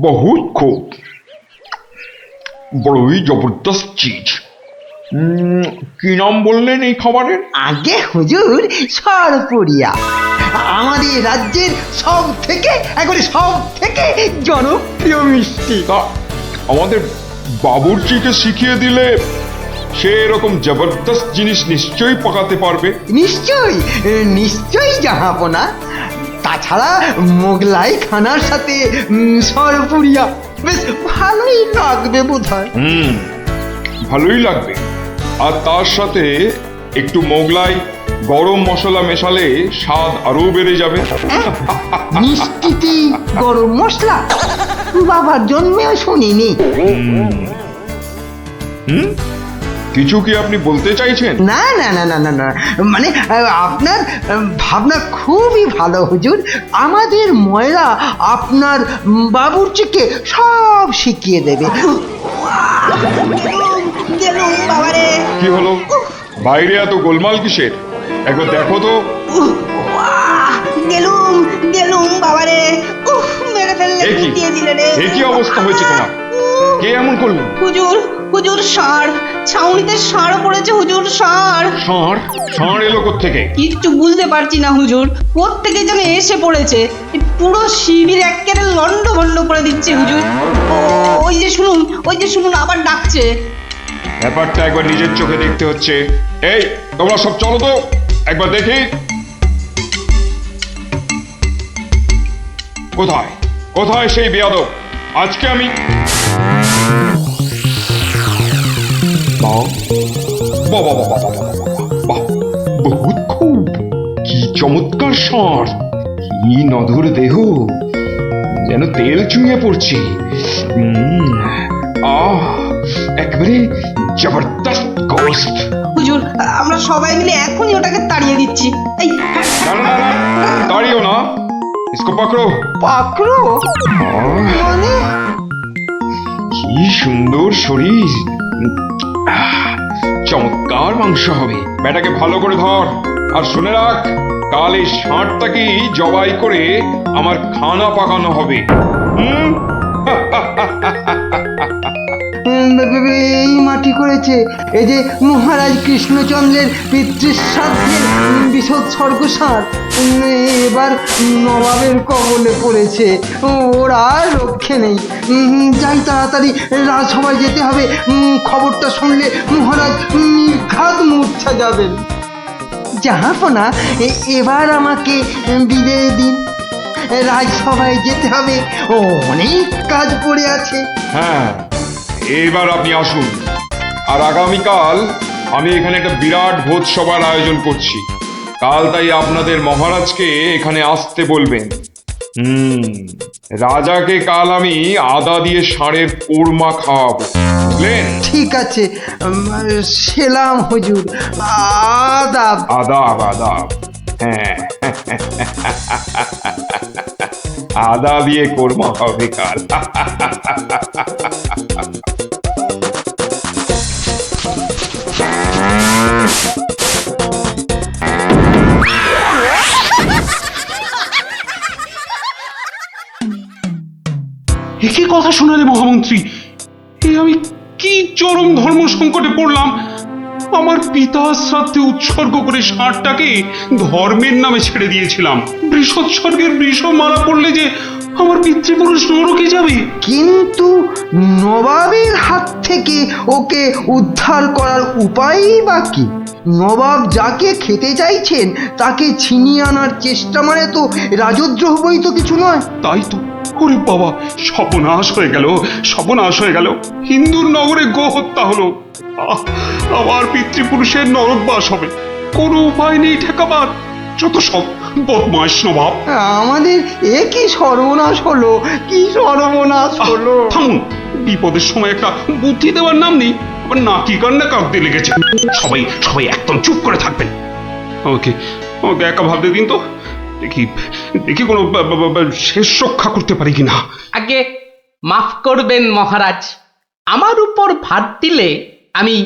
बहुत खूब, বড়ই জবরদস্ত চিজ। কি নাম বললেন এই খাবারের? আগে হুজুর সরপুরিয়া, আমাদের রাজ্যের একবারে সব থেকে জনপ্রিয় মিষ্টি। তা আমাদের বাবুর্চিকে শিখিয়ে দিলে সে এরকম জবরদস্ত জিনিস নিশ্চয়ই পাকাতে পারবে। নিশ্চয়ই জাহাপনা। তাছাড়া মোগলাই খানার সাথে সরপুরিয়া বেশ ভালোই লাগবে বোধহয়। ভালোই লাগবে। আর তার সাথে একটু মোগলাই গরম মশলা মেশালে স্বাদ আরো বেড়ে যাবে। মিষ্টিতে গরম মশলা বাবার জন্মেও শুনিনি। কিছু কি আপনি বলতে চাইছেন? না না না না না না, মানে আপনার ভাবনা খুবই ভালো হুজুর। আমাদের ময়রা আপনার বাবুর্চিকে সব শিখিয়ে দেবে। কি হলো, বাইরে এত গোলমাল কিসের? একবার দেখো তো। গেলুম বাবারে, মেরে ফেললে, দিয়ে দিলে রে। কি অবস্থা হয়েছে তোমার? কে এমন করলো? হুজুর ষাঁড়, ছাউনিতে ষাঁড় পড়েছে হুজুর। ষাঁড় এলো কোত্থেকে? কিচ্ছু বুঝতে পারছি না হুজুর, কোত্থেকে যেন এসে পড়েছে। পুরো শিবির একেবারে লন্ডভন্ড করে দিচ্ছে হুজুর। ওই যে শুনুন আবার ডাকছে। ব্যাপারটা একবার নিজের চোখে দেখতে হচ্ছে। এই তোমরা সব চলো তো, একবার দেখি। কোথায় সেই বেয়াদব? আজকে আমি বহুত খুব, কি চমৎকার ষাঁড়, কি নধর দেহ, যেন তেল চুইয়ে পড়ছে। একেবারে জবরদস্ত গোস্ত। হুজুর আমরা সবাই মিলে এখনই ওটাকে তাড়িয়ে দিচ্ছি। এই না, তাড়িও না, ইসকো পাকড়ো। পাকড়ো মানে? কি সুন্দর শরীর, চমৎকার মাংস হবে। বেটাকে ভালো করে ধর, আর শুনে রাখ, কাল এই ষাঁড়টাকেই জবাই করে আমার খানা পাকানো হবে। এই মাটি করেছে, এই যে মহারাজ কৃষ্ণচন্দ্রের পিতৃশ্রাদ্ধের বিসর্গসার এবার নবাবের কবলে পড়েছে। ওর আর রক্ষে নেই। যাই তাড়াতাড়ি, রাজসভায় যেতে হবে। খবরটা শুনলে মহারাজ নির্ঘাত মূর্ছা যাবেন। জাহাপনা, এবার আমাকে বিদায় দিন। রাজসভায় যেতে হবে, অনেক কাজ পড়ে আছে। হ্যাঁ, এবার আপনি আসুন। আর আগামীকাল আমি এখানে একটা বিরাট ভোজ সভার আয়োজন করছি। কাল তাই আপনাদের মহারাজকে এখানে আসতে বলবেন। রাজাকে কাল আমি আদা দিয়ে ষাঁড়ের কোরমা খাওয়াবো, বুঝলেন? ঠিক আছে, সেলাম হুজুর। আদাব। আদাব। হ্যাঁ, আদা দিয়ে কোরমা হবে কাল। একই কথা শোনালে মহামন্ত্রী, আমি কি চরম ধর্ম সংকটে পড়লাম। আমার পিতা শ্রাদ্ধে উৎসর্গ করে ষাঁড়টাকে ধর্মের নামে ছেড়ে দিয়েছিলাম। বৃষোৎসর্গের বৃষ মারা পড়লে যে আমার পিতৃপুরুষ নরকে যাবে। কিন্তু নবাবের হাত থেকে ওকে উদ্ধার করার উপায়ই বা কি? নবাব যাকে খেতে চাইছেন তাকে ছিনিয়ে আনার চেষ্টা মানে তো রাজদ্রোহ বই তো কিছু নয়। তাই তো। ওরে বাবা, সর্বনাশ হয়ে গেল। হিন্দুর নগরে গো হত্যা হলো। আমার পিতৃপুরুষের নরকবাস হবে। কোনো উপায় নেই ঠেকাবার। যত সব বদমাশ নবাব। আমাদের কি সর্বনাশ হলো, কি সর্বনাশ হলো! থামুন, বিপদের সময় একটা বুদ্ধি দেওয়ার নাম নেই, আবার নাকি কান্না কাঁদতে লেগেছে। সবাই একদম চুপ করে থাকবেন। আমাকে একা ভাবতে দিন তো, দেখি কোনো শেষ রক্ষা করতে পারি কিনা। আগে মাফ করবেন মহারাজ, আমার উপর ভার দিলে আমি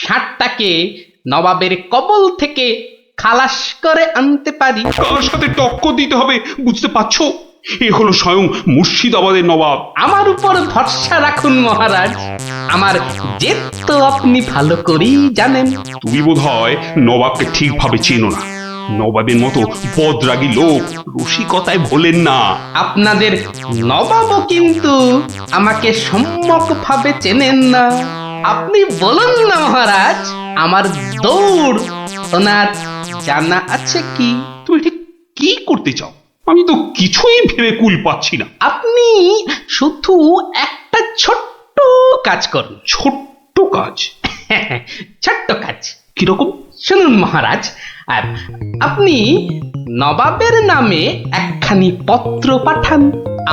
ষাঁড়টাকে নবাবের কবল থেকে খালাস করে আনতে পারি। কার সাথে টক্কর দিতে হবে বুঝতে পারছো? এ হলো স্বয়ং মুর্শিদাবাদের নবাব। আমার উপর ভরসা রাখুন মহারাজ, আমার জেদ তো আপনি ভালো করেই জানেন। তুমি বোধহয় নবাবকে ঠিকভাবে চেনো না। নবাবের মতো বদরাগী লোক রসিকতায় ভোলেন না। আপনাদের নবাবও কিন্তু আমাকে সম্যকভাবে চেনেন না। আপনি বলুন না মহারাজ, আমার দৌড় ওনার জানা আছে কি? তুমি ঠিক কি করতে চাও? আমি তো কিছুই ভেবে কুল পাচ্ছি না। আপনি শুধু একটা ছোট্ট কাজ করুন। ছোট্ট কাজ? ছোট্ট কাজ কিরকম? শুনুন মহারাজ, আপনি নবাবের নামে একখানি পত্র পাঠান।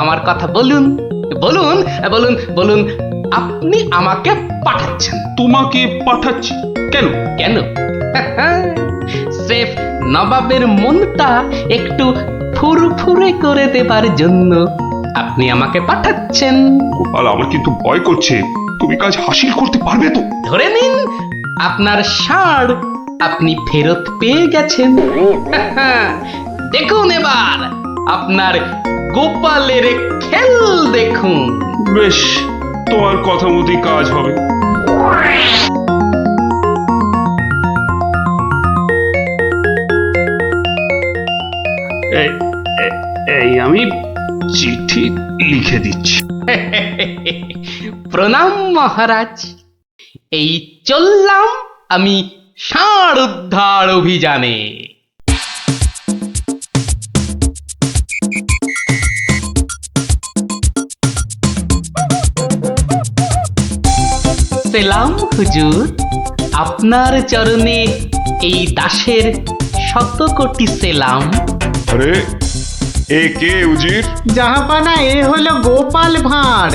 আমার কথা বলুন বলুন বলুন বলুন, আপনি আমাকে পাঠাচ্ছেন। তোমাকে পাঠাচ্ছি? কেন? কেন? স্রেফ নবাবের মনটা একটু ফুরফুরে করে দেবার জন্য আপনি আমাকে পাঠাচ্ছেন। গোপাল, আমার কিন্তু ভয় করছে। তুমি কাজ হাসিল করতে পারবে তো? ধরে নিন আপনার ষাঁড় আপনি ফেরত পেয়ে গেছেন। দেখুন এবার আপনার গোপালের খেল দেখুন। বেশ, তোমার কথা মতোই কাজ হবে। এই আমি চিঠি লিখে দিচ্ছি। প্রণাম মহারাজ, এই চললাম আমি ষাঁড় উদ্ধার অভিযানে। সেলাম হুজুর, আপনার চরণে এই দাসের শত কোটি সেলাম। আরে এ কে উজির? জাহাপানা, এ হলো গোপাল ভাঁড়,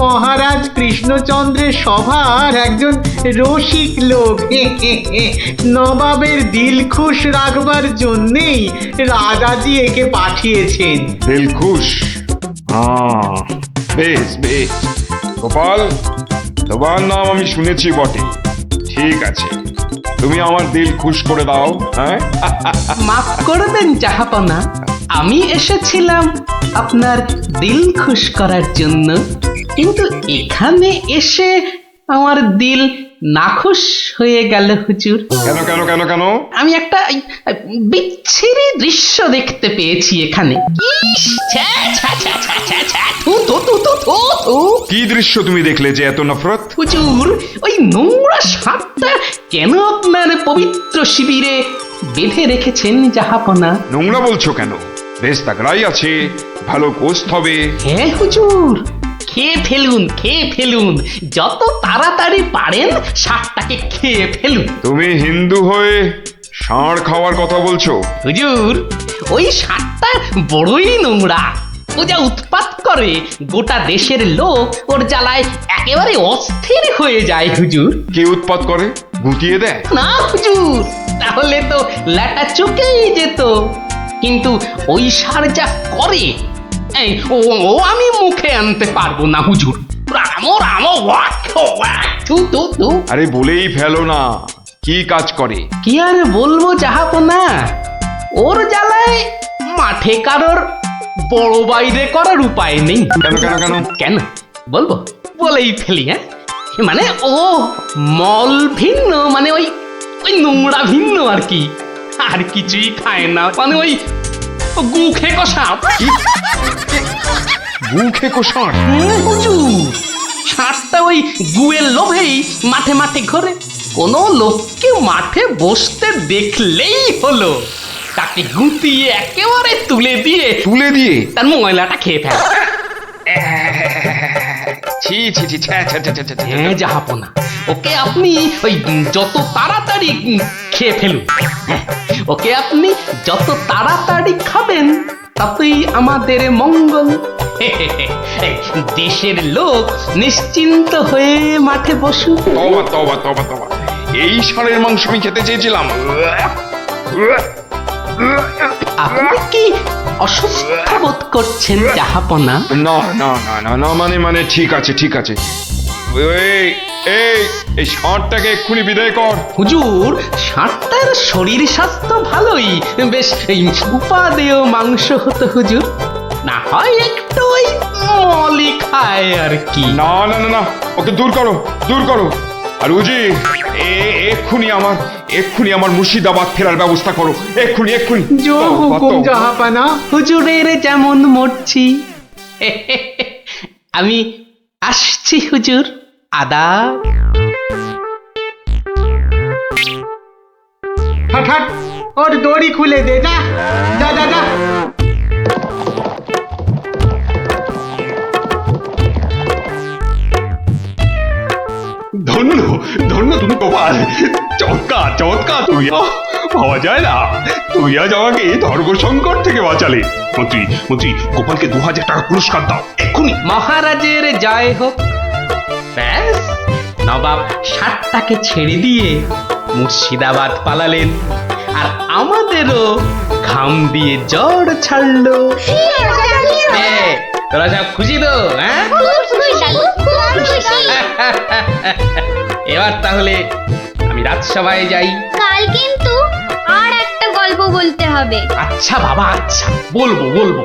মহারাজ কৃষ্ণচন্দ্রের সভার একজন রসিক লোক। নবাবের দিল খুশ রাখবার জন্যেই রাজাজি একে পাঠিয়েছেন। দিলখুশ? বেশ বেশ, গোপাল, তোমার নাম আমি শুনেছি বটে। ঠিক আছে, তুমি আমার দিল খুশ করে দাও। হ্যাঁ, মাফ করবেন জাহাপনা, আমি এসেছিলাম আপনার দিল খুশ করার জন্য, কিন্তু এখানে এসে আমার দিল নাখুশ হয়ে গেল হুজুর। কেন কেন কেন কেন? আমি একটা বিচ্ছিরি দৃশ্য দেখতে পেয়েছি এখানে। ইস, ছ্যা, ছ্যা, ছ্যা, ছ্যা, ছ্যা, ছ্যা, থু, থু, থু, থু, থু, থু। কি দৃশ্য তুমি দেখলে যে এত নফরত? হুজুর, ওই নোংরা সাপটা কেন আপনার পবিত্র শিবিরে বেঁধে রেখেছেন জাহাপনা? নোংরা বলছো কেন? বেশ তাগড়াই আছে, ভালো গোস্ত হবে। হ্যাঁ হুজুর, খেয়ে ফেলুন, খেয়ে ফেলুন, যত তাড়াতাড়ি পারেন সাপটাকে খেয়ে ফেলুন। তুমি হিন্দু হয়ে ষাঁড় খাওয়ার কথা বলছো? হুজুর, ওই সাপটা বড়ই নোংরা। ও যা উৎপাত করে, গোটা দেশের লোক ওর জ্বালায় একেবারে অস্থির হয়ে যায় হুজুর। কে উৎপাত করে? গুটিয়ে দেয়? না হুজুর, তাহলে তো ল্যাটা চুকেই যেত। কিন্তু ওই সার যা করে, এই ও ও আমি মুখে আনতে পারবো না হুজুর। রাম রাম ওয়াক ওয়াক, থু থু থু। আরে বলেই ফেলো না, কি কাজ করে? কি আর বলবো জাহাপনা, ওর জ্বালায় মাঠে কারোর বড় বাইরে করার উপায় নেই। কেন কেন কেন? কেন বলবো? বলেই ফেলি। হ্যাঁ, মানে ও মল ভিন্ন, মানে ওই ওই নোংরা ভিন্ন আর কি, আর কিছুই খায় না। মানে ওই গু খেয়ে কষা। মুখে কোষাঁড়? হুজুর, ষাঁড়টা ওই গুয়ের লোভেই মাঠে মাঠে ঘোরে। কোনো লোককে মাঠে বসতে দেখলেই হলো তাকে গুটিয়ে একেবারে তুলে দিয়ে তুলে দিয়ে? তার ময়লাটা খেয়ে ফেলে। ছি ছি ছি, ছ্যা, ছ্যা, ছ্যা, ছ্যা, ছ্যা, ছ্যা। হ্যাঁ জাহাপনা, ওকে আপনি ওই যত তাড়াতাড়ি খেয়ে ফেলুন। হ্যাঁ, ওকে আপনি যত তাড়াতাড়ি খাবেন ততই আমাদের মঙ্গল। এই দেশের লোক নিশ্চিন্ত হয়ে মাঠে বসুক। তবা তবা তবা তবা, এই ষাঁড়ের মাংস আমি খেতে চেয়েছিলাম। আপনি কি অসুস্থ বোধ করছেন জাহাপনা? না না না না না, মানে মানে ঠিক আছে ঠিক আছে। এই এই এই ষাঁড়টাকে এক্ষুনি বিদায় কর। হুজুর, ষাঁড়টার শরীর স্বাস্থ্য ভালোই, বেশ এই উপাদেয় মাংস হতো হুজুর। না হয় একটু ওই মলি খায় আর কি। না না না না, ওকে দূর করো, দূর করো। আর উজির, এক্ষুনি আমার মুর্শিদাবাদ ফেরার ব্যবস্থা করো, এক্ষুনি এক্ষুনি। জো তো, হুকুম তো। জাহাপানা। হুজুরের যেমন মরছি। আমি আসছি হুজুর, আদাব। হাট হাট, ওর দড়ি খুলে দে, যা যা যা যা। ধন্য ধন্য তুমি গোপাল, চমৎকার চমৎকার তুমি। ভাবা যায় না, তুমি আজ আমাকে ধর্ম সংকট থেকে বাঁচালে। মন্ত্রী মন্ত্রী, গোপালকে 2000 টাকা পুরস্কার দাও এক্ষুনি। মহারাজের জয় হোক। ব্যাস, নবাব ষাটটাকে ছেড়ে দিয়ে মুর্শিদাবাদ পালালেন, আর আমাদেরও ঘাম দিয়ে জ্বর ছাড়লো। তোরা সব খুশি তো? হ্যাঁ, এবার তাহলে আমি রাজসভায় যাই। কাল কিন্তু আর একটা গল্প বলতে হবে। আচ্ছা বাবা, আচ্ছা, বলবো বলবো।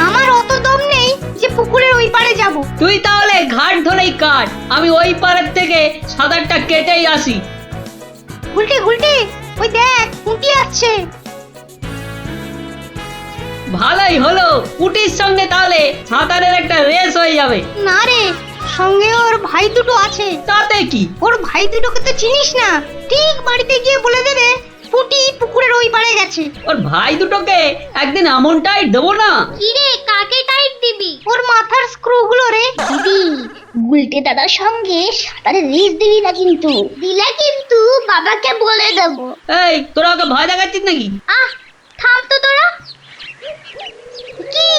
আমার অত দম নেই যে পুকুরের ওই পারে যাব। তুই তাহলে ঘাট ধরেই কাট, আমি ওই পাড়ের থেকে সাঁতারটা কেটেই আসি। উল্টে উল্টে, ওই দেখ পুঁটি আসছে। ভালোই হলো, পুটির সঙ্গে তাহলে সাঁতারের একটা রেস হয়ে যাবে। না রে, সঙ্গে ওর ভাই দুটো আছে। তাতে কি? ওর ভাই দুটোকে তো চিনিস না, ঠিক বাড়িতে গিয়ে বলে দেবে পুঁটি পুকুরের ওই পারে গেছে। ওর ভাই দুটোকে একদিন এমন টাইট দেবো না। কি রে, কাকে টাইট দিবি? ওর মাথার স্ক্রু গুলো রে। দিদি, গুলটে দাদার সঙ্গে সাঁতারে রেস দিবি না কিন্তু। দিলে কিন্তু বাবাকে বলে দেবো। এই, তোরা ওকে ভয় দেখাচ্ছিস নাকি? আহ, থাম তো তোরা। কি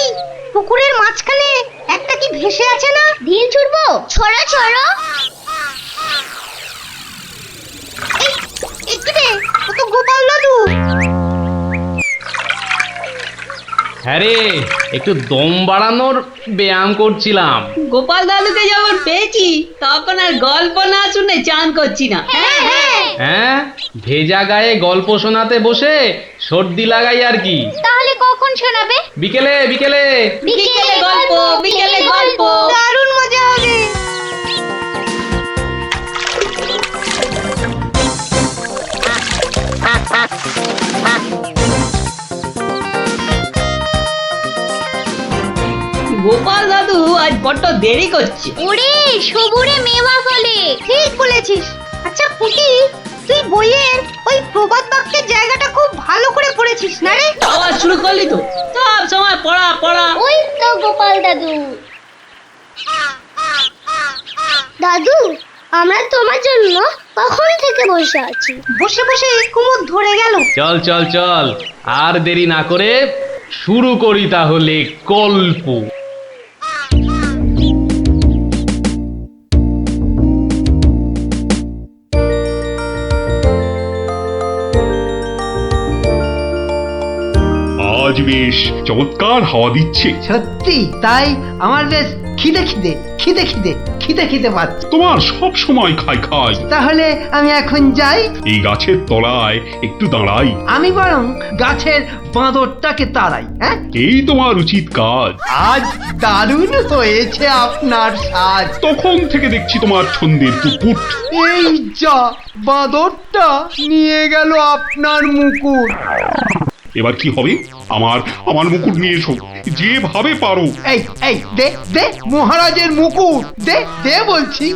পুকুরের মাঝখানে একটা কি ভেসে আছে না? ঢিল ছুড়বো? ছড়ো ছড়ো। একটু রে, ও তো গোপাল দাদু। হ্যাঁ রে, একটু দম বাড়ানোর ব্যায়াম করছিলাম। গোপাল দাদুকে যখন পেয়েছি তখন আর গল্প না শুনে চান করছি না। হ্যাঁ হ্যাঁ। হ্যাঁ, ভেজা গায়ে গল্প শোনাতে বসে সর্দি লাগাই আর কি। তাহলে কখন শোনাবে? বিকেলে বিকেলে। বিকেলে গল্প, বিকেলে গল্প। দারুণ মজা হবে। গোপাল দাদু আজ বড্ড দেরি করছে। ওরে, সবুরে মেওয়া ফলে। ঠিক বলেছিস। আচ্ছা পুটি, তুই বইয়ের ওই প্রবাদ বাক্যের জায়গাটা খুব ভালো করে পড়েছিস না রে? আবার শুরু করলি তো, সব সময় পড়া পড়া। ওই তো গোপাল দাদু। দাদু, আমরা তোমার জন্য কখন থেকে বসে আছি। বসে বসে কুমুদ ধরে গেল। চল চল চল, আর দেরি না করে শুরু করি তাহলে গল্প। আজ বেশ চমৎকার হাওয়া দিচ্ছে। সত্যি তাই, আমার বেশ খিদে খিদে খিদে খিদে খিদে খিদে পাচ্ছে। তোমার সব সময় খাই খাই। তাহলে আমি এখন যাই। এই গাছের তলায় একটু দাঁড়াই। আমি বরং গাছের বাঁদরটাকে তাড়াই। হ্যাঁ, এই তোমার উচিত কাজ। আজ দারুণ হয়েছে আপনার সাজ। তখন থেকে দেখছি তোমার ছন্দের টুকুট। এই যা, বাঁদরটা নিয়ে গেল আপনার মুকুট। এবার কি হবে? আমার আমার মুকুট নিয়ে এসো, যেভাবে পারো। এই এই দে দে মহারাজের মুকুট, দে দে বলছি।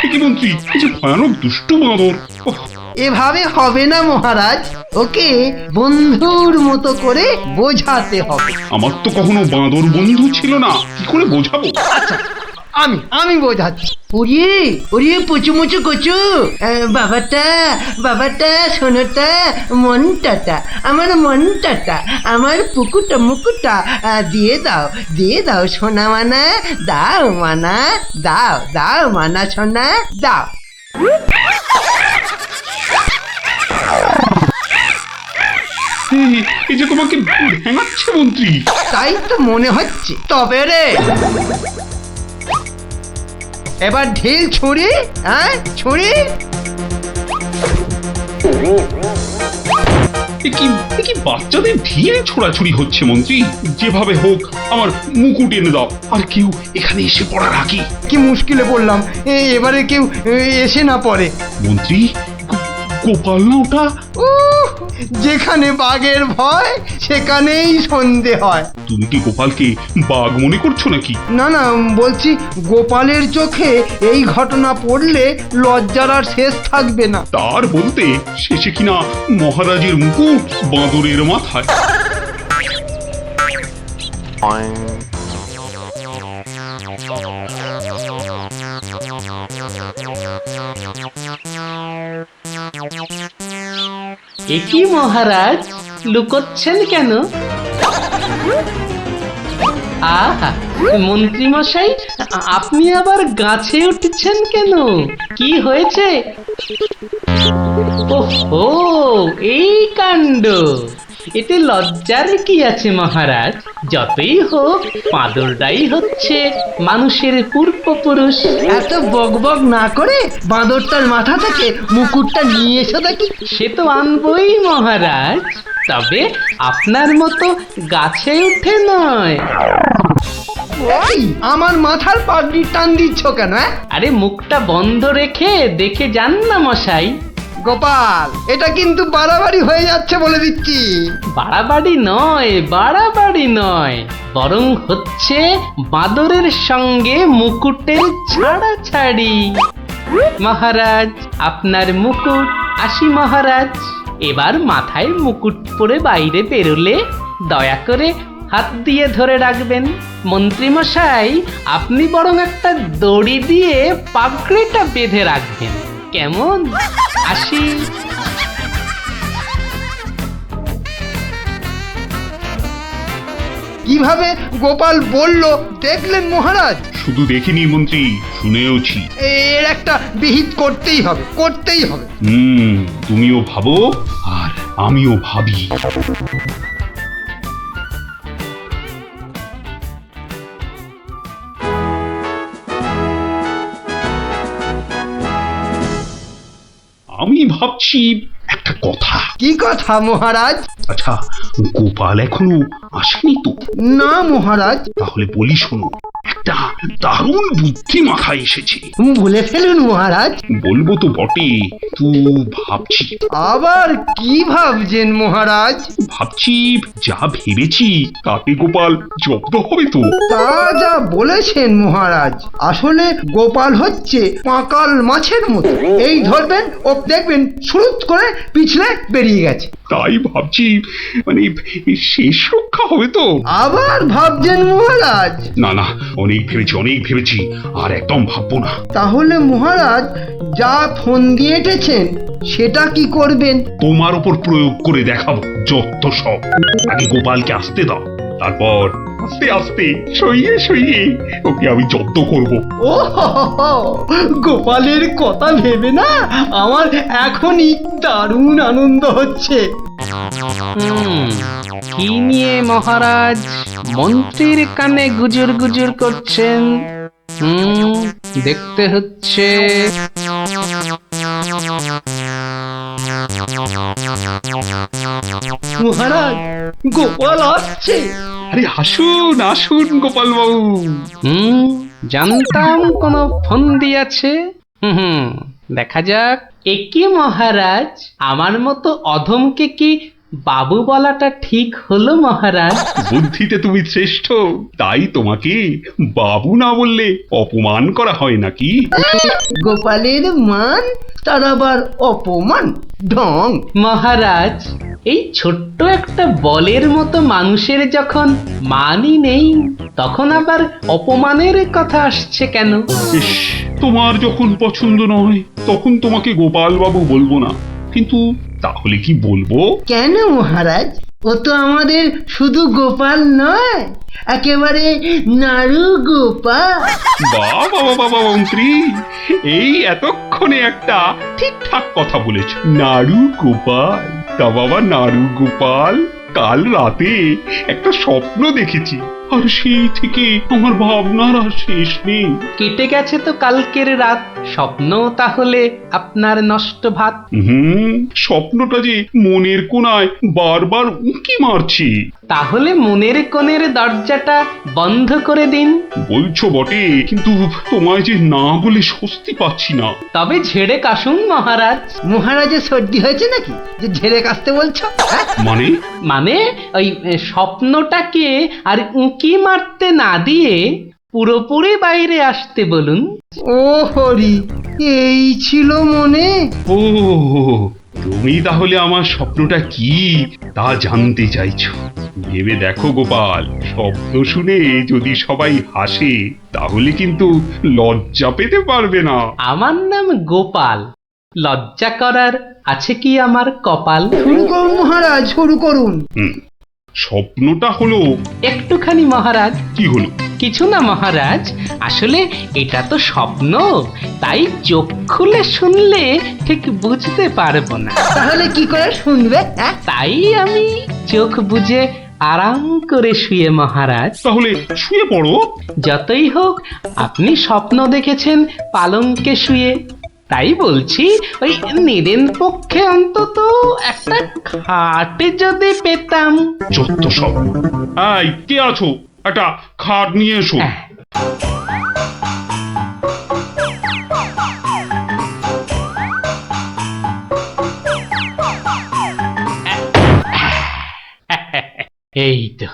কি মন্ত্রী, এই যে ভয়ানক দুষ্টু বাঁদর। ওহ, এভাবে হবে না মহারাজ, ওকে বন্ধুর মতো করে বোঝাতে হবে। আমার তো কখনো বাঁদর বন্ধু ছিল না, কি করে বোঝাবো? আচ্ছা, আমি বোঝাচ্ছি। ওরে ওরে পুচু মুচু কচু, বাবাটা বাবাটা, সোনাটা, মনটাটা, আমার মনটাটা, আমার পুকুটা মুকুটা, দিয়ে দাও সোনা মানা, দাও মানা, দাও দাও মানা সোনা, দাও। এই যে তোমাকে ভেঙাচ্ছে মন্ত্রী। তাই তো মনে হচ্ছে। তবে রে এবার ঢিল ছুরি, হ্যাঁ ছুরি। এ কি বাচ্চাদের ঢিল ছোড়াছুড়ি হচ্ছে মন্ত্রী? যেভাবে হোক আমার মুকুট এনে দাও। আর কেউ এখানে এসে পড়ার আগে। কি মুশকিলে পড়লাম, এবারে কেউ এসে না পড়ে। মন্ত্রী, গোপাল না ওটা? উহ, যেখানে বাঘের ভয় সেখানেই সন্ধে হয়। তুমি কি গোপালকে বাঘ মনে করছো নাকি? না না, বলছি গোপালের চোখে এই ঘটনা পড়লে লজ্জার আর শেষ থাকবে না। তার বলতে শেষে কিনা মহারাজের মুকুট বাঁদরের মাথায়। এ কি মহারাজ, লুকোচ্ছেন কেন? আহা, মন্ত্রী মশাই, আপনি আবার গাছে উঠছেন কেন? কি হয়েছে? ওহো, এই কাণ্ড। এতে লজ্জার কি আছে মহারাজ? যতই হোক বাঁদরটাই হচ্ছে মানুষের পূর্বপুরুষ। এত বকবক না করে বাঁদরটার মাথা থেকে মুকুটটা নিয়ে এসো দেখি। সে তো আনবই মহারাজ, তবে আপনার মতো গাছে উঠে নয়। এই, আমার মাথার পাগড়ি টান দিচ্ছ কেন? আরে মুখটা বন্ধ রেখে দেখে যান না মশাই। গোপাল, এটা কিন্তু বাড়াবাড়ি হয়ে যাচ্ছে বলে দিচ্ছি। বাড়াবাড়ি নয়, বাড়াবাড়ি নয়, বরং হচ্ছে বাঁদরের সঙ্গে মুকুটের ছাড়াছাড়ি। মহারাজ, আপনার মুকুট। আসি মহারাজ, এবার মাথায় মুকুট পরে বাইরে বেরোলে দয়া করে হাত দিয়ে ধরে রাখবেন। মন্ত্রী মশাই, আপনি বরং একটা দড়ি দিয়ে পাগড়িটা বেঁধে রাখবেন, কেমন? আসি। কিভাবে গোপাল বলল দেখলেন মহারাজ? শুধু দেখিনি মন্ত্রী, শুনেওছি। এর একটা বিহিত করতেই হবে, করতেই হবে। তুমিও ভাবো আর আমিও ভাবি। আমি ভাবছি একটা কথা। কি কথা মহারাজ? আচ্ছা, গোপাল এখনো আসেনি তো? না মহারাজ। তাহলে বলি শোনো, একটা দারুণ বুদ্ধি মাথায় এসেছে। বলে ফেলুন মহারাজ। বলবো তো বটে, তো ভাবছি। আবার কি ভাবছেন মহারাজ? ভাবছি যা ভেবেছি তাতে গোপাল জব্দ হবে তো? তা যা বলেছেন মহারাজ, আসলে গোপাল হচ্ছে পাঁকাল মাছের মতো। এই ধরবেন ও দেখবেন সুরুত করে পিছলে বেরিয়ে গেছে। তাই ভাবছি, মানে শেষ রক্ষা হবে তো? আবার ভাবছেন মহারাজ? না না, অনেক ভেবেছি, আর একদম ভাববো না। তাহলে মহারাজ যা ফোন দিয়ে এঁটেছেন সেটা কি করবেন? তোমার উপর প্রয়োগ করে দেখাবো যত সব। আগে গোপালকে আসতে দাও, তারপর আস্তে আস্তে সইয়ে ওকে আমি জব্দ করব। ও হো হো হো, গোপালের কথা ভেবে না আমার এখনই দারুণ আনন্দ হচ্ছে। কি নিয়ে মহারাজ মন্ত্রীর কানে গুজুর গুজুর করছেন? দেখতে হচ্ছে। মহারাজ, গোপাল আসছে। আরে আসুন গোপাল বাবু। জানতাম কোনো ফোন দিয়েছে। দেখা যাক। একি মহারাজ, আমার মতো অধমকে কি বাবু বলাটা ঠিক হলো মহারাজ? বুদ্ধিতে তুমি শ্রেষ্ঠ, তাই তোমাকে বাবু না বললে অপমান করা হয় নাকি? গোপালের মান তার আবার অপমান, ঢং। মহারাজ, এই ছোট্ট একটা বলের মতো মানুষের যখন মানই নেই, তখন আবার অপমানের কথা আসছে কেন? ইস, তোমার যখন পছন্দ নয় তখন তোমাকে গোপাল বাবু বলবো না, কিন্তু তাহলে কি বলবো? কেন মহারাজ? ও তো আমাদের শুধু গোপাল নয়, একেবারে নাড়ু গোপাল। বাবা বাবা মন্ত্রী, এই এতক্ষণে একটা ঠিকঠাক কথা বলেছ। নাড়ু গোপাল, তা বাবা নাড়ু গোপাল, কাল রাতে একটা স্বপ্ন দেখেছি, আর সেই থেকে আমার ভাবনার আর শেষ নেই। কেটে গেছে তো কালকের রাত, স্বপ্ন তাহলে আপনার নষ্ট ভাত। স্বপ্নটা যে মনের কোণায় বারবার উঁকি মারছে। তাহলে মনের কোণের দরজাটা বন্ধ করে দিন। বলছো বটে, কিন্তু তোমায় যে না বলে স্বস্তি পাচ্ছি না। তবে ঝেড়ে কাশুন মহারাজ। মহারাজের সর্দি হয়েছে নাকি যে ঝেড়ে কাশতে বলছো? হ্যাঁ? মানে মানে ওই স্বপ্নটাকে আর উঁকি মারতে না দিয়ে পুরোপুরি বাইরে আসতে বলুন। ও হরি, এই ছিল মনে? ও, তুমি তাহলে আমার স্বপ্নটা কি তা জানতে চাইছো? ভেবে দেখো গোপাল, শব্দ শুনে যদি সবাই হাসে তাহলে কিন্তু লজ্জা পেতে পারবে না। আমার নাম গোপাল, লজ্জা করার আছে কি আমার কপাল? শুরু করুন মহারাজ, শুরু করুন। স্বপ্নটা হলো, একটুখানি মহারাজ। কি হলো? কিছু না মহারাজ, আসলে এটা তো স্বপ্ন, তাই চোখ খুলে শুনলে ঠিক বুঝতে পারবো না। তাহলে কি করে শুনবে? হ্যাঁ? তাই আমি চোখ বুজে আরাম করে শুয়ে মহারাজ। তাহলে শুয়ে পড়ো। যতই হোক আপনি স্বপ্ন দেখেছেন পালঙ্কে শুয়ে, তাই বলছি ওই নিদেন পক্ষে অন্তত একটা খাট যদি পেতাম। যত সব। এই, কে আছো? একটা খাট নিয়ে এসো। এই তো,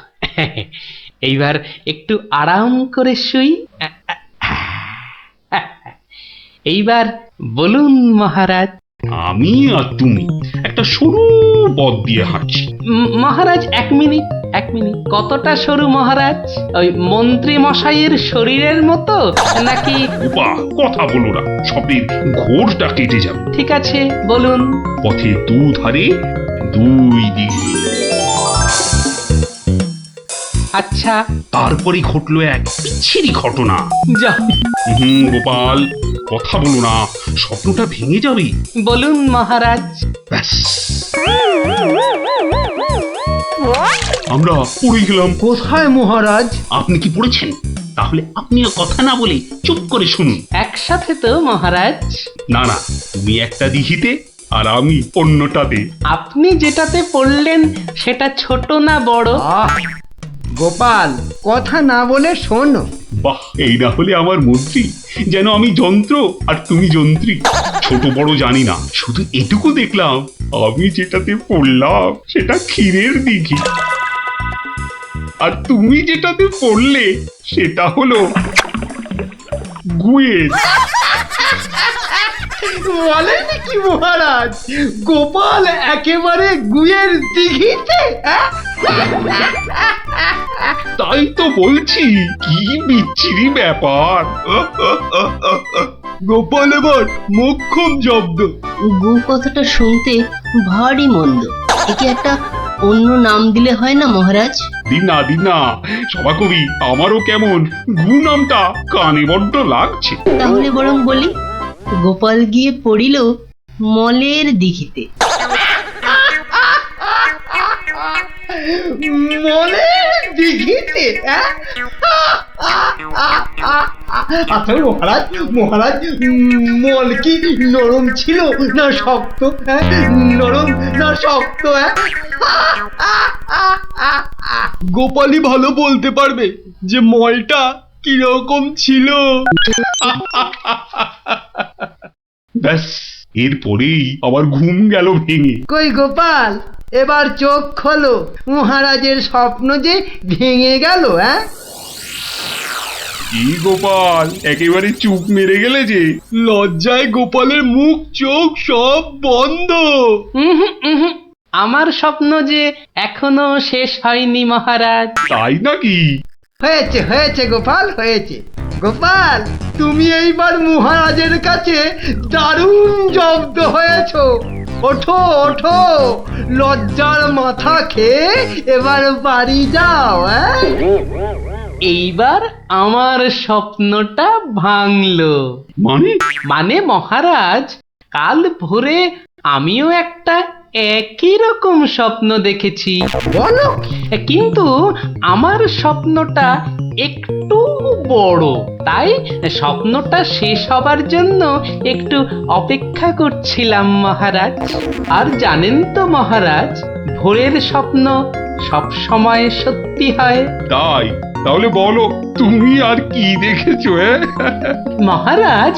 এইবার একটু আরাম করে শুই। এইবার বলুন মহারাজ। আমি আর তুমি একটা সরু পথ দিয়ে হাঁটছি। মহারাজ এক মিনিট, এক মিনিট। কতটা সরু মহারাজ? ওই মন্ত্রী মশাইয়ের শরীরের মতো নাকি? বাহ, কথা বলো না, স্বপ্নের ঘোরটা কেটে যাবে। ঠিক আছে, বলুন। পথের দুধারে দুই দিক। আচ্ছা, তারপরে ঘটলো এক বিচ্ছিরি ঘটনা। যা গোপাল, কথা বলো না, স্বপ্নটা ভেঙে যাবে। বলুন মহারাজ। ব্যাস, আমরা পড়ে গেলাম। কোথায় মহারাজ? আপনি কি পড়েছেন? তাহলে আপনিও কথা না বলে চুপ করে শুনুন। একসাথে তো মহারাজ? না না, তুমি একটা দিঘিতে আর আমি অন্যটাতে। আপনি যেটাতে পড়লেন সেটা ছোট না বড়? আহ, গোপাল, কথা না বলে শোনো। বাহ, এই না হলে আমার মন্ত্রী, যেন আমি যন্ত্র আর তুমি যন্ত্রী। ছোট বড় জানি না, শুধু এটুকু দেখলাম, আমি যেটাতে পড়লাম সেটা ক্ষীরের দিঘি, আর তুমি যেটাতে পড়লে সেটা হলো গুয়ের। বলেন কি মহারাজ, গোপাল একেবারে গুয়ের দিঘিতে? হ্যাঁ? তাই তো বলছি, কি বিচ্ছিরি ব্যাপার। গোপাল এবার মোক্ষম জব্দ। গু কথাটা শুনতে ভারী মন্দ, একে একটা অন্য নাম দিলে হয় না মহারাজ? দিনা দিনা, সভাকবি, আমারও কেমন গু নামটা কানে বড্ড লাগছে। তাহলে বরং বলি, গোপাল গিয়ে পড়িল মলের দিঘিতে। মলের দিঘিতে? হ্যাঁ? আচ্ছা মহারাজ, মহারাজ, মল কি নরম ছিল না শক্ত? হ্যাঁ, নরম না শক্ত? হ্যাঁ, গোপালই ভালো বলতে পারবে যে মলটা কিরকম ছিল। ব্যাস, এরপরেই আবার ঘুম গেল ভেঙে। কই গোপাল, এবার চোখ খোলো, মহারাজের স্বপ্ন যে ভেঙে গেল। হ্যাঁ, কি গোপাল, একেবারে চুপ মেরে গেলে যে। লজ্জায় গোপালের মুখ চোখ সব বন্ধ। উহুম, উহুম। আমার স্বপ্ন যে এখনো শেষ হয়নি মহারাজ। তাই নাকি? হয়েছে হয়েছে গোপাল, হয়েছে। গোপাল, তুমি এইবার মহারাজের কাছে দারুণ জব্দ হয়েছো। ওঠো ওঠো, লজ্জার মাথা খেয়ে এবার বাড়ি যাও। এইবার আমার স্বপ্নটা ভাঙলো। মানে মহারাজ, কাল ভোরে আমিও একটা একই রকম স্বপ্ন দেখেছি, বলো, কিন্তু আমার স্বপ্নটা একটু বড়। তাই স্বপ্নটা শেষ হবার জন্য একটু অপেক্ষা করছিলাম মহারাজ। আর জানেন তো মহারাজ, ভোরের স্বপ্ন সব সময় সত্যি হয়। তাই? তাহলে বলো, তুমি আর কি দেখেছো? মহারাজ,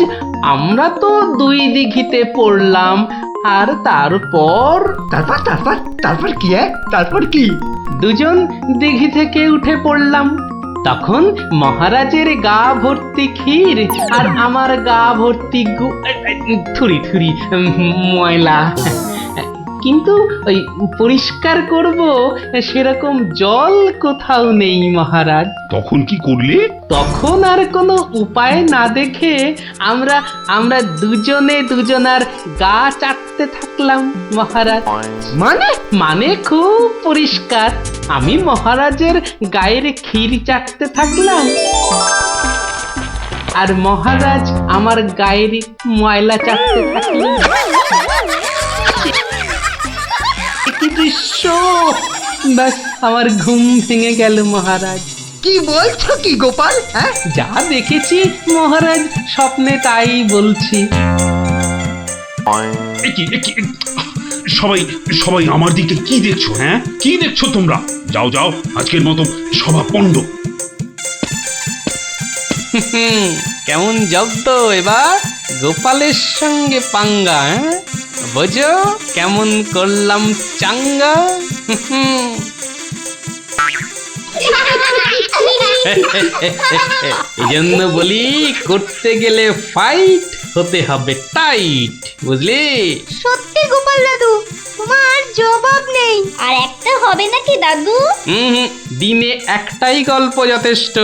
আমরা তো 2 দিঘিতে পড়লাম, আর তারপর তারপর তারপর তারপর কি? তারপর কি? দুজন দিঘি থেকে উঠে পড়লাম। তখন মহারাজের গা ভর্তি ক্ষীর আর আমার গা ভর্তি থুরি থুরি ময়লা, কিন্তু ওই পরিষ্কার করব সেরকম জল কোথাও নেই মহারাজ। তখন কি করলে? তখন আর কোনো উপায় না দেখে আমরা দুজনে দুজনার গা চাটতে থাকলাম মহারাজ। মানে খুব পরিষ্কার। আমি মহারাজের গায়ের ক্ষীর চাটতে থাকলাম, আর মহারাজ আমার গায়ের ময়লা চাটতে থাকলেন। কি দৃশ্য! ব্যাস, আমার ঘুম ভেঙে গেল মহারাজ। কি বলছো কি গোপাল? যা দেখেছি মহারাজ, স্বপ্নে তাই বলছি। সবাই সবাই আমার দিকে কি দেখছো? কি দেখছো তোমরা? যাও যাও, আজকের মতো সভা পণ্ড। কেমন জব্দ এবার গোপালের সঙ্গে পাঙ্গা? বোঝো কেমন করলাম চাঙ্গা? এই জন্য বলি, করতে গেলে ফাইট হতে হবে টাইট, বুঝলি? সত্যি গোপাল দাদু, তোমার জবাব নেই। আর একটা হবে নাকি দাদু? দিনে একটাই গল্প যথেষ্ট,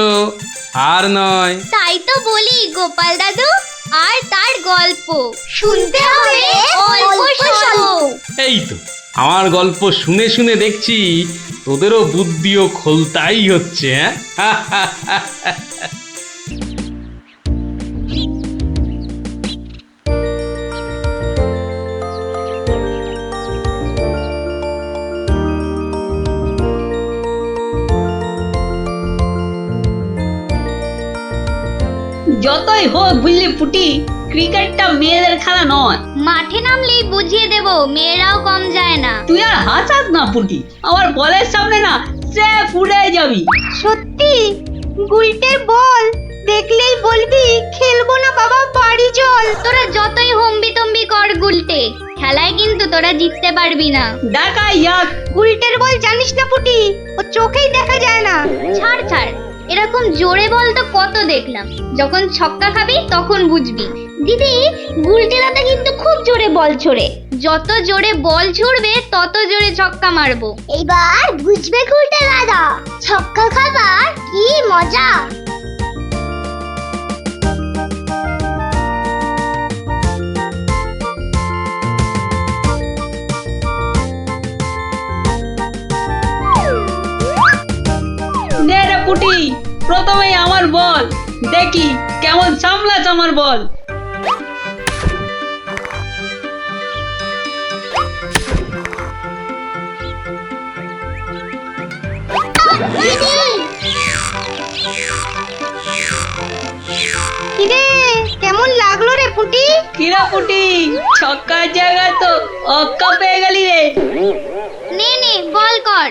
আর নয়। তাই তো বলি গোপাল দাদু, আর তার গল্প শুনতে হবে অল্প শোনো। এই তো, আমার গল্প শুনে শুনে দেখছি তোদেরও বুদ্ধিও খোলতাই হচ্ছে। যতই হোক বুঝলি পুটি, ক্রিকেটটা মেয়েদের খেলা নয়। মাঠে নামলেই বুঝিয়ে দেব, মেয়েরাও কম যায় না। তুই আর হাসাস না পুটি, আমার বলের সামনে না সে উড়ে যাবি। সত্যি? গুলটের বল দেখলেই বলবি খেলবো না বাবা, বাড়ি চল। তোরা যতই হম্বি তম্বি কর গুলটে, খেলায় কিন্তু তোরা জিততে পারবি না। দেখা যাক। গুলটের বল জানিস না পুটি, ও চোখেই দেখা যায় না। ছাড় ছাড়, এরকম জোরে বল তো কত দেখলাম। যখন ছক্কা খাবি তখন বুঝবি। দিদি, গুলটে দাদা কিন্তু খুব জোরে বল ছোড়ে। যত জোরে বল ছুড়বে তত জোরে ছক্কা মারবো। এইবার বুঝবে গুলটে দাদা, ছক্কা খাবার কি মজা। নে রে পুটি, প্রথমেই আমার বল, দেখি কেমন সামলাস আমার বল। কিরে, কেমন লাগলো রে পুটি? কিরা পুটি, ছক্কার জায়গায় তো অক্কা পেয়ে গেলি রে। নে নে, বল কর।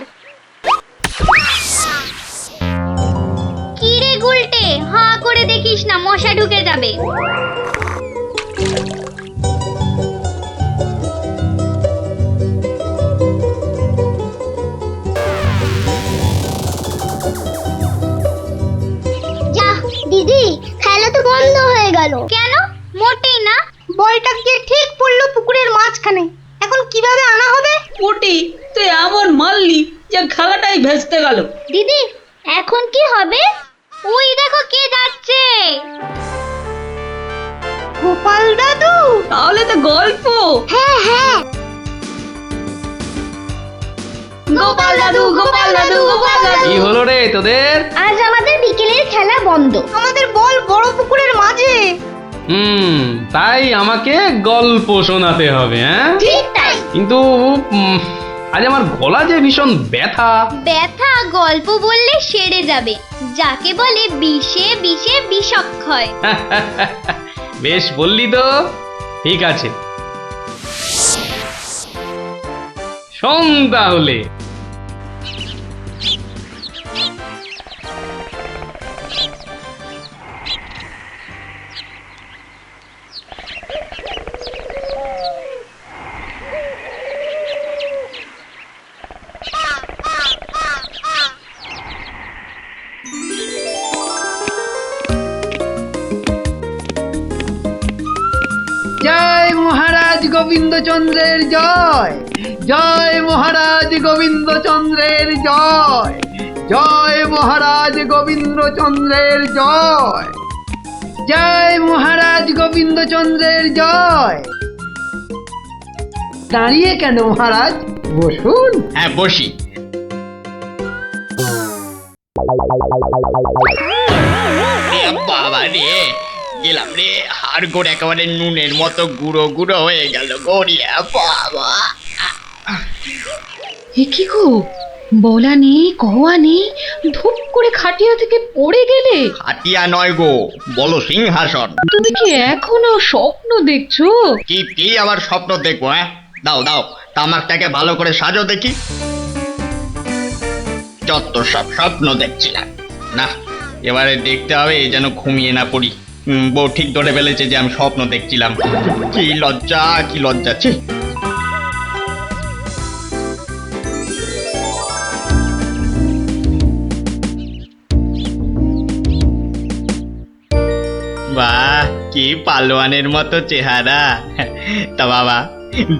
কিরে গুলটে, হাঁ করে দেখিস না, মশা ঢুকে যাবে। যা দিদি, খেলা তো বন্ধ হয়ে গেল। কেন? মোটেই না, বলটা গিয়ে ঠিক পড়লো পুকুরের মাঝখানে। এখন কিভাবে আনা হবে? পুটি, তুই এমন মারলি যে খেলাটাই ভেস্তে গেল। দিদি, এখন কি হবে? ওই দেখো কে যাচ্ছে। গোপাল দাদু। তাহলে তো গল্প। হ্যাঁ হ্যাঁ, গোপাল দাদু গোপাল দাদু গোপাল দাদু। কি হলো রে তোদের? আজ আমাদের বিকেলের খেলা বন্ধ। আমাদের বল বড় পুকুরের মাঝে। তাই আমাকে গল্প শোনাতে হবে, হ্যাঁ? ঠিক তাই। কিন্তু আজ আমার গলা যে ভীষণ ব্যথা। ব্যথা গল্প বললে সেরে যাবে, যাকে বলে বিষে বিষে বিষক্ষয়। বেশ বললি তো, ঠিক আছে, শোন তাহলে। জয় মহারাজ গোবিন্দচন্দ্রের জয়, জয় মহারাজ গোবিন্দচন্দ্রের জয়, জয় মহারাজ গোবিন্দচন্দ্রের জয়, জয় মহারাজ গোবিন্দচন্দ্রের জয়। দাঁড়িয়ে কেন মহারাজ, বসুন। হ্যাঁ বসি। বাবা রে, গেলাম রে, হাড় গোড় একেবারে নুনের মতো গুঁড়ো গুঁড়ো হয়ে গেল গড়িয়া বাবা। এ কি গো, বলা নেই কওয়া নেই, ধুপ করে খাটিয়া থেকে পড়ে গেলে। হাতিয়া নয় গো, বলো সিংহাসন। তুমি কি এখনো স্বপ্ন দেখছো? কি কি আবার স্বপ্ন দেখবো? হ্যাঁ দাও দাও, তামাকটাকে ভালো করে সাজো দেখি। যত সব স্বপ্ন দেখছিলাম, না এবারে দেখতে হবে যেন ঘুমিয়ে না পড়ি। বউ ঠিক ধরে ফেলেছে যে আমি স্বপ্ন দেখছিলাম। কি লজ্জা, কি লজ্জা। ছি। বাহ, কি পালোয়ানের মতো চেহারা। তা বাবা,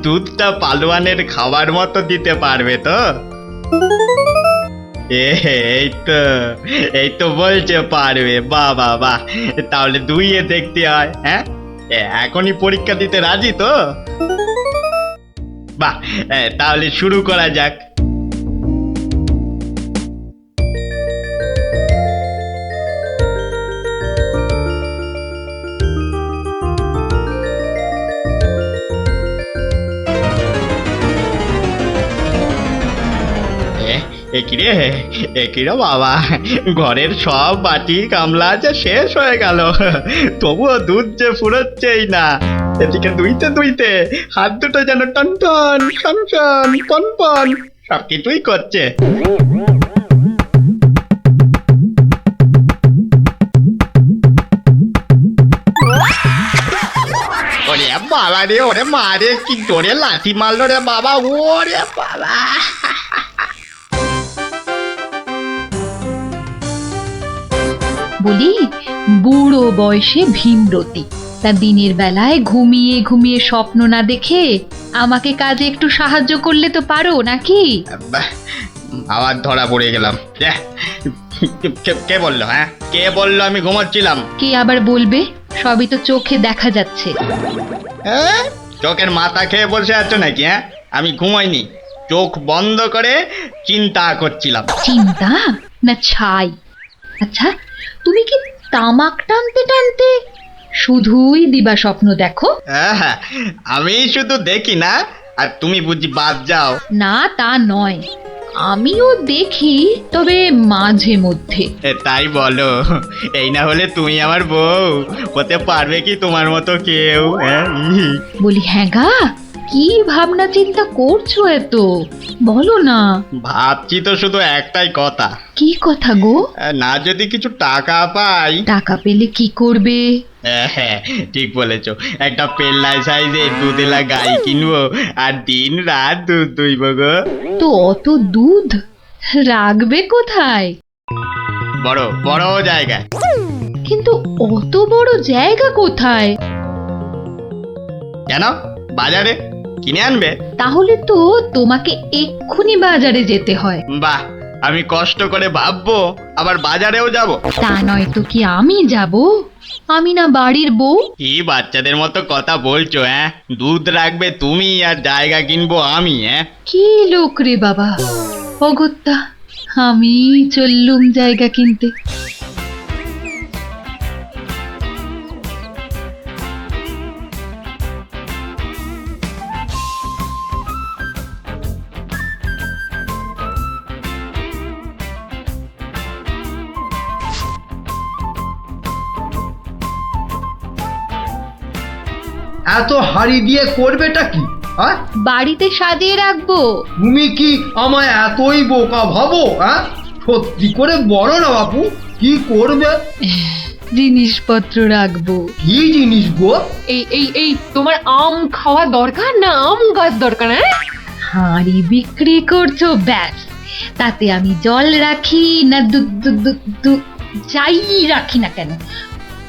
দুধটা পালোয়ানের খাবার মতো দিতে পারবে তো? এই তো বলছে পারবে। বাহ বাহ বাহ, তাহলে দুইয়ে দেখতে হয়। হ্যাঁ, এখনই পরীক্ষা দিতে রাজি তো? বাহ, তাহলে শুরু করা যাক। একিরে বাবা, ঘরের সব বাটি গামলা যে শেষ হয়ে গেল, তবুও দুধ যে ফুরোচ্ছেই না। এদিকে দুইতে দুইতে হাত দুটো যেন টন টন টন টন পন পন সব কিছুই করছে। ওরে বাবা রে, ওরে মা রে, কি জোরে লাথি মারলো রে বাবা। ওরে বাবা, বলি, বুড়ো বয়সে ভীমরতি, তা দিনের বেলায় ঘুমিয়ে ঘুমিয়ে স্বপ্ন না দেখে আমাকে কাজে একটু সাহায্য করলে তো পারো নাকি? আবার ধরা পড়ে গেলাম। কে বললো? হ্যাঁ, কে বললো আমি ঘুমাচ্ছিলাম? কে আবার বলবে, সবই তো চোখে দেখা যাচ্ছে। চোখের মাথা খেয়ে বসে আছো নাকি? হ্যাঁ, আমি ঘুমাইনি, চোখ বন্ধ করে চিন্তা করছিলাম। চিন্তা না ছাই? আচ্ছা, তুমি কি তামাক টানতে টানতে শুধুই দিবা স্বপ্ন দেখো? হ্যাঁ, আমি শুধু দেখি না, আর তুমি বুঝি বাদ যাও? না তা নয়, আমিও দেখি, তবে মাঝে মধ্যে। তাই বলো? এই না হলে তুমি আমার বউ হতে পারবে কি তোমার মতো কেউ? বলি হ্যাঁ গা, কি ভাবনা চিন্তা করছো এত, বলো না। ভাবছি তো শুধু একটাই কথা। কি কথা গো? না যদি কিছু টাকা পাই। টাকা পেলে কি করবে? হ্যাঁ, ঠিক বলেছো, একটা পেল্লাই সাইজের দুধেলা গাই কিনবো আর দিন রাত দুধ দুইব গো। তো অত দুধ রাখবে কোথায়? বড় বড় জায়গায়। কিন্তু অত বড় জায়গা কোথায়? কেন, বাজারে কিনে আনবে? তাহলে তো তোমাকে এক্ষুনি বাজারে যেতে হয়। বাহ, আমি কষ্ট করে ভাববো, আবার বাজারেও যাব। তা নয় তো কি আমি যাব? আমি না বাড়ির বউ? কি বাচ্চাদের মতো কথা বলছো? দুধ রাখবে তুমি আর জায়গা কিনবো আমি? কি লোক রে বাবা, অগত্যা আমি চললুম জায়গা কিনতে। এত হাড়ি দিয়ে করবেটা কি? হ্যাঁ, বাড়িতে সাজিয়ে রাখবো। তুমি কি আমায় এতই বোকা ভাবো? সত্যি করে বলো না বাপু, কি করবে? জিনিসপত্র রাখবো। কি জিনিস গো? এই তোমার আম খাওয়া দরকার না আম গাছ দরকার? হাঁড়ি বিক্রি করছো ব্যাস, তাতে আমি জল রাখি না দুধ যাই রাখি না কেন,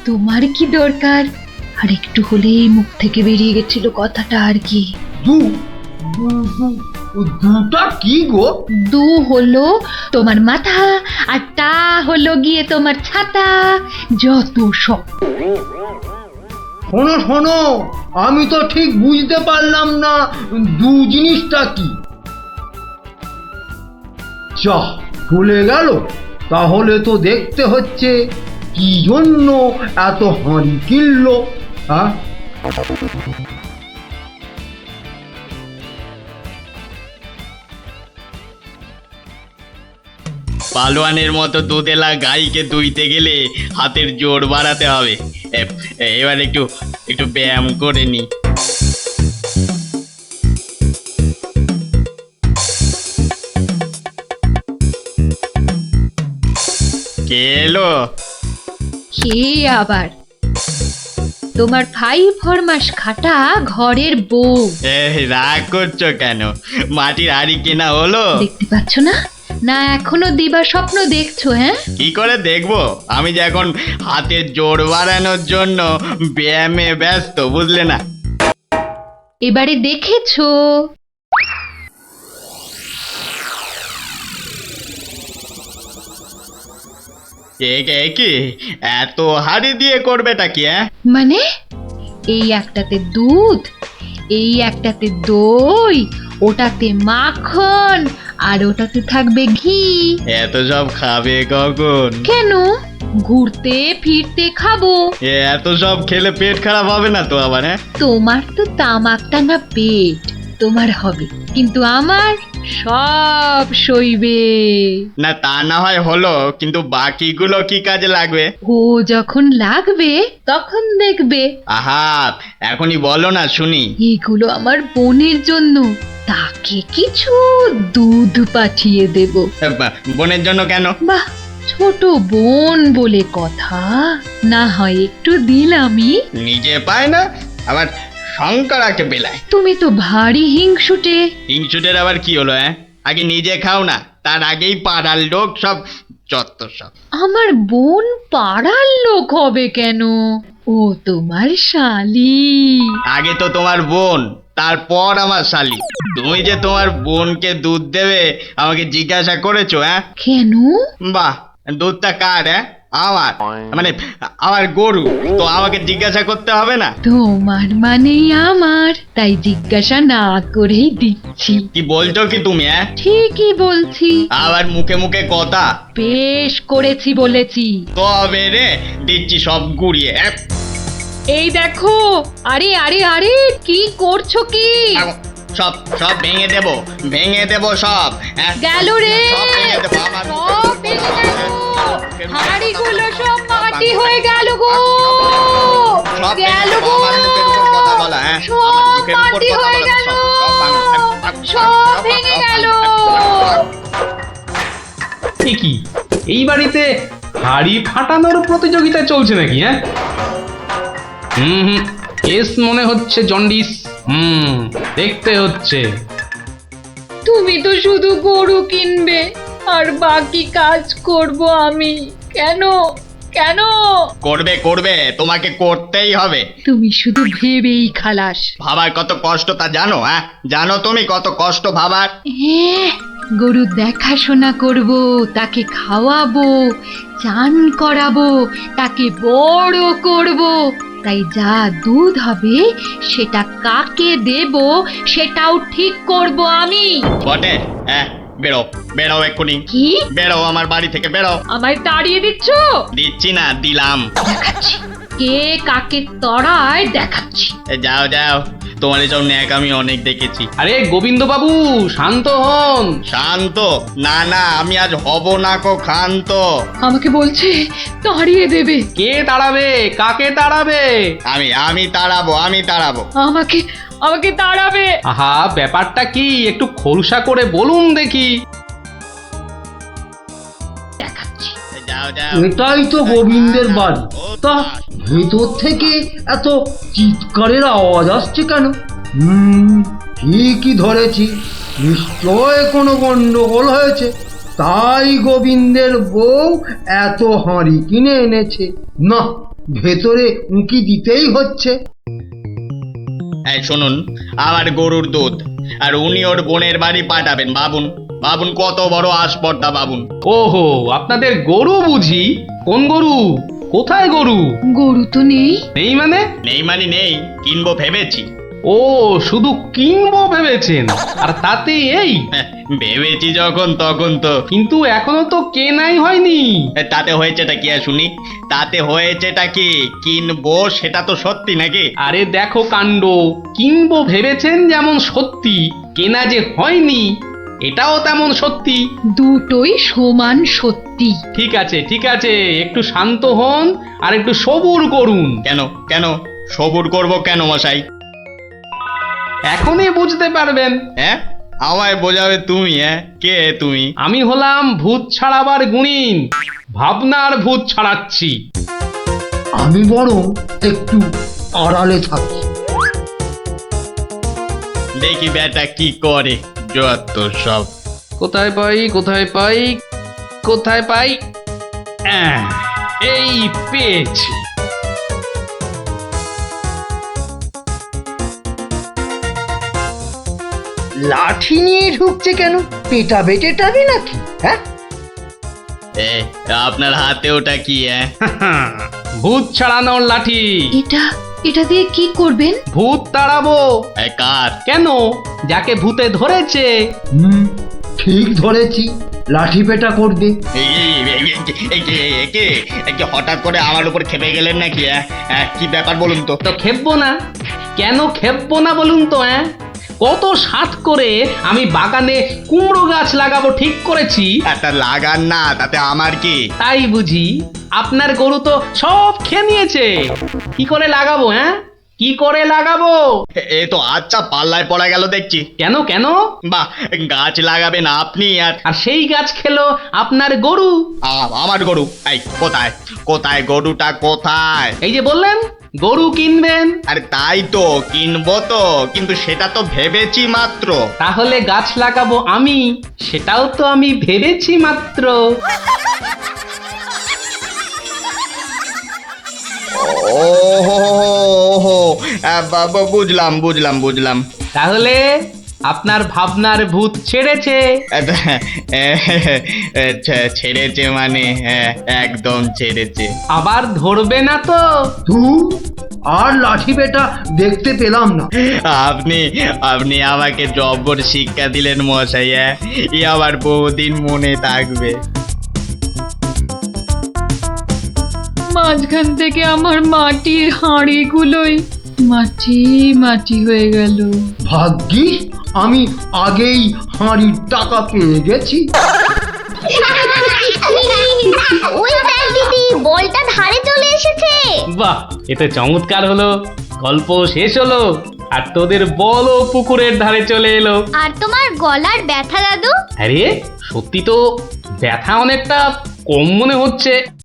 তোমার কি দরকার? আর একটু হলেই মুখ থেকে বেরিয়ে গেছিল কথাটা আর কি। দুটা কি গো? দু হলো তোমার মাথা, আর টা হলো গিয়ে তোমার ছাতা, যত সব। শোনো শোনো, আমি তো ঠিক বুঝতে পারলাম না দু জিনিসটা কি। যা চলে গেল, তাহলে তো দেখতে হচ্ছে কি জন্য এত হাঁড়ি কিনলো। পালোয়ানের মতো দুধেলা গাইকে দুইতে গেলে হাতের জোর বাড়াতে হবে। এবার একটু একটু ব্যায়াম করে নি। কে এলো? কে আবার? তোমার ভাই ফরমাস খাটা ঘরের বউ। রাগ করছো কেন? মাটির হাড়ি কেনা হলো? দেখতে পাচ্ছ না? না এখনো দিবা স্বপ্ন দেখছো? কি করে দেখবো? আমি যে এখন হাতের জোর বাড়ানোর জন্য ব্যায়ামে ব্যস্ত, বুঝলে না? এবারে দেখেছো? কি এত হাড়ি দিয়ে করবেটা কি? মানে এই একটাতে দুধ, এই একটাতে দই, ওটাতে মাখন, আর ওটাতে থাকবে ঘি। এত সব খাবে কখন? কেন? ঘুরতে ফিরতে খাবো। এত সব খেলে পেট খারাপ হবে না তো আবার? তোমার তো তামাক টানা পেট, তোমার হবে, কিন্তু আমার সব সইবে। না তা না হয় হলো, কিন্তু বাকিগুলো কি কাজে লাগবে? ও যখন লাগবে তখন দেখবে। আহা, এখনই বলো না শুনি। এগুলো আমার বোনের জন্য, তাকে কিছু দুধ পাঠিয়ে দেব। বোনের জন্য কেন? বাহ, ছোট বোন বলে কথা, না হয় একটু দিলামই। নিজে পায় না, আবার শঙ্করাকে বেলায়। তুমি তো ভারী হিংসুটে। হিংসুটের আবার কি হলো? আগে নিজে খাও না, তার আগেই পাড়ার লোক সব যত সব। আমার বোন পাড়ার লোক হবে কেন? ও তোমার শালি। আগে তো তোমার বোন, তারপর আমার শালি। তুমি যে তোমার বোনকে দুধ দেবে আমাকে জিজ্ঞাসা করেছো? কেন? বাহ, দুধটা কার? আমার, মানে আমার গরু, তো আমাকে জিজ্ঞাসা করতে হবে না? তোমার মানেই আমার, তাই জিজ্ঞাসা না করেই দিচ্ছি। কি বলছো কি তুমি? ঠিকই বলছি। আবার মুখে মুখে কথা। বেশ করেছি বলেছি। তবে রে দিচ্ছি সব গুড়িয়ে। এই দেখো, আরে আরে আরে কি করছো কি? সব সব ভেঙে দেবো, ভেঙে দেবো সব। গেল রে, সব ভেঙে দেবো আমার। সব ভেঙে গেল। হাঁড়িগুলো সব মাটি হয়ে গেল গো, সব গেল গো, আমার মুখের উপর কথা বলা। সব মাটি হয়ে গেল, সব ভেঙে গেল। কি এই বাড়িতে হাড়ি ফাটানোর প্রতিযোগিতা চলছে নাকি? হুম, কেস মনে হচ্ছে জন্ডিস। দেখতে হচ্ছে। তুমি তো শুধু গরু কিনবে আর বাকি কাজ করব আমি। কেন কেন? করবে করবে, তোমাকে করতেই হবে। তুমি শুধু ভেবেই খালাস। ভাবার কত কষ্ট তা জানো? জানো তুমি কত কষ্ট ভাবার? গরু দেখাশোনা করব, তাকে খাওয়াবো, চান করাবো, তাকে বড় করব। তাই যা দুধ হবে সেটা কাকে দেব সেটাও ঠিক করব আমি। বটে, বেরো বেরো এক্ষুনি, কি? বেরো আমার বাড়ি থেকে বেরো। আমায় তাড়িয়ে দিচ্ছ? দিচ্ছি না, দিলাম। দেখাচ্ছি কে কাকে তড়ায়, দেখাচ্ছি। যাও যাও, তোমার এসব ন্যাক আমি অনেক দেখেছি। আরে গোবিন্দ বাবু শান্ত হন। শান্ত? না না, আমি আজ হব না কো ক্ষান্ত। আমাকে বলছে তাড়িয়ে দেবে। কে তাড়াবে? কাকে তাড়াবে? আমি তাড়াবো, আমি তাড়াবো। আমাকে আমাকে তাড়াবে। আহা, ব্যাপারটা কি একটু খোলসা করে বলুন দেখি। দেখাচ্ছি। যাও যাও। এটাই তো গোবিন্দের বাড়ি। তা ভেতর থেকে এত চিৎকারের আওয়াজ আসছে কেন? ঠিকই ধরেছি, নিশ্চয় কোনো গন্ডগোল হয়েছে, তাই গোবিন্দের বউ এত হাঁড়ি কিনে এনেছে। না, ভেতরে উঁকি দিতেই হচ্ছে। এই শুনুন, আমার গরুর দুধ, আর উনি ওর বোনের বাড়ি পাঠাবেন। ভাবুন ভাবুন, কত বড় আসপর্দা ভাবুন। ওহো, আপনাদের গরু বুঝি? কোন গরু? কোথায় গরু? গরু তো নেই। নেই মানে? নেই মানে নেই, কিনবো ভেবেছি। ও, শুধু কিনবো ভেবেছেন? আর তাতে এই? ভেবেছি যখন তখন তো। কিন্তু এখনো তো কেনাই হয়নি। তাতে হয়েছেটা কি আর শুনি? তাতে হয়েছেটা কি? কিনবো সেটা তো সত্যি নাকি? আরে দেখো কাণ্ড, কিনবো ভেবেছেন যেমন সত্যি, কেনা যে হয়নি এটাও তেমন সত্যি। দুটোই সমান সত্যি। ঠিক আছে ঠিক আছে, একটু শান্ত হন আর একটু সবুর করুন। কেন কেন সবুর করব কেন মশাই? এখনই বুঝতে পারবেন। হ্যাঁ, আমায় বোঝাবে তুমি? কে তুমি? আমি হলাম ভূত ছাড়াবার গুণিন, ভাবনার ভূত ছাড়াচ্ছি। আমি বরং একটু আড়ালে থাকি। দেখি বেটা কি করে, যত সব। কোথায় পাই কোথায় পাই কোথায় পাই, এই পেয়েছি। লাঠি নিয়ে ঢুকছে কেন? পেটা বেটেটাবে নাকি? হ্যাঁ, আপনার হাতে ওটা কি? ভূত ছাড়ানোর লাঠি। এটা দিয়ে কি করবেন? ভূত তাড়াবো। কার? কেন? যাকে ভূতে ধরেছে। ঠিক ধরেছি, লাঠি পেটা করবে। হঠাৎ করে আমার উপর খেপে গেলেন নাকি? কি ব্যাপার বলুন তো? তো খেপবো না কেন? খেপবো না বলুন তো? কত সাধ করে আমি বাগানে কুমড়ো গাছ লাগাবো ঠিক করেছি। একটা লাগান না, তাতে আমার কি? তাই বুঝি? আপনার গরু তো সব খেয়ে নিয়েছে। কি করে লাগাবো? কি করে লাগাবো? এ তো আচ্ছা পাল্লায় পড়া গেল দেখছি। কেন কেন? বাহ, গাছ লাগাবেন আপনি আর সেই গাছ খেলো আপনার গরু। আমার গরু? এই কোথায় কোথায় গরুটা কোথায়? এই যে বললেন গরু কিনবেন। আরে তাই তো, কিনবো তো, কিন্তু সেটা তো ভেবেছি মাত্র। তাহলে গাছ লাগাবো আমি, সেটাও তো আমি ভেবেছি মাত্র। বুঝলাম বুঝলাম বুঝলাম। তাহলে আপনার ভাবনার ভূত ছেড়েছে? ছেড়েছে মানে? একদম ছেড়েছে। আবার ধরবে না তো? আর লাঠি পেটা দেখতে পেলাম না। আপনি আমাকে জব্বর শিক্ষা দিলেন মশাই। এ আবার বহুদিন মনে থাকবে। মাঝখান থেকে আমার মাটির হাঁড়িগুলোই মাটি মাটি হয়ে গেল। ভাগ্যিস আমি আগেই হাঁড়ির টাকা পেয়ে গেছি। ওই দেখ দিদি, বলটা ধারে চলে এসেছে। বাহ, এতে চমৎকার হলো। গল্প শেষ হলো আর তোদের বলও পুকুরের ধারে চলে এলো। আর তোমার গলার ব্যথা দাদু? আরে সত্যি তো ব্যথা অনেকটা কম মনে হচ্ছে।